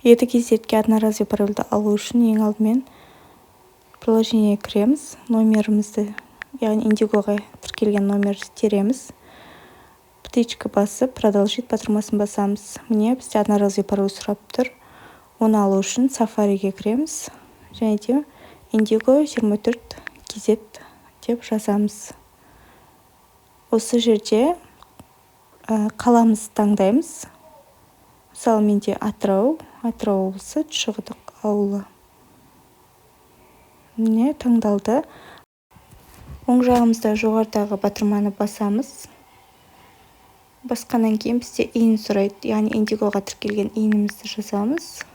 едік одноразовый парольді алу үшін ең алдымен приложение кіреміз, номерімізді, яғни индигоға тіркелген номерді тереміз, птичка басып, продолжить батырмасын басамыз. Міне бізде одноразовый пароль сұрап тұр. Оны алу үшін сафариге кіреміз, және де индиго 24 KZ деп жазамыз. Осы жерде қаламызды таңдаймыз. Мысалы, менде Атырау облысы Шығыдық ауылы. Міне таңдалды. Оң жағымызда жоғарыдағы батырманы басамыз. Басқаннан кейін бізде иін сұрайды, яғни индигоға тіркелген иінімізді жазамыз.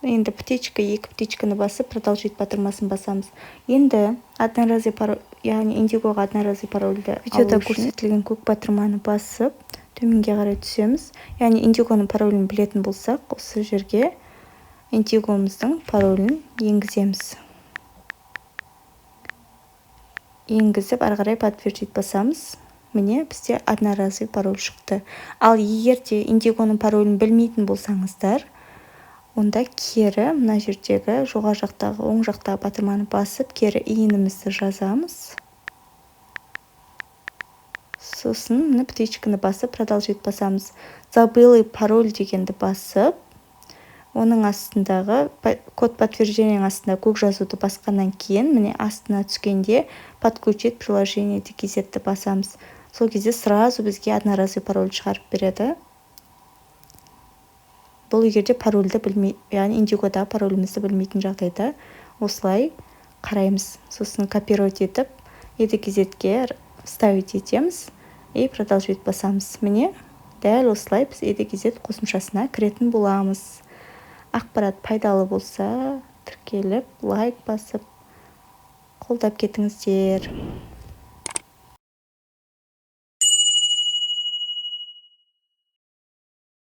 Енді екі птичканы басып, продолжить батырмасын басамыз. Енді одноразовый пароль, яғни индигоға одноразовый парольді видеода көрсетілген көк батырманы басып, төменге қарай түсеміз. Яғни индигоның паролін білетін болсақ, осы жерге индигомыздың паролін енгіземіз. Енгізіп, ары қарай подтвердить басамыз. Міне бізде одноразовый пароль шықты. Ал егер де индигоның паролін білмейтін болсаңыздар, онда кері мына жердегі жоғары жақтағы, оң жақтағы батырманы басып, кері иінімізді жазамыз. Сосын мына птичканы басып, продолжить басамыз. Забылый пароль дегенді басып, оның астындағы код подтверждениенің астында көк жазуды басқаннан кейін, міне астына түскенде подключить приложение KZ-ді басамыз. Сол кезде сразу бізге одноразовый пароль шығарып береді. Бұл егерде парольді білмей, яғни индигода паролімізді білмейтін жағдайда осылай қараймыз. Сосын копировать етіп, KZ-ге вставить етеміз и продолжить басамыз. Міне дәл осылай біз KZ қосымшасына кіретін боламыз. Ақпарат пайдалы болса, тіркеліп, лайк басып, қолдап кетіңіздер.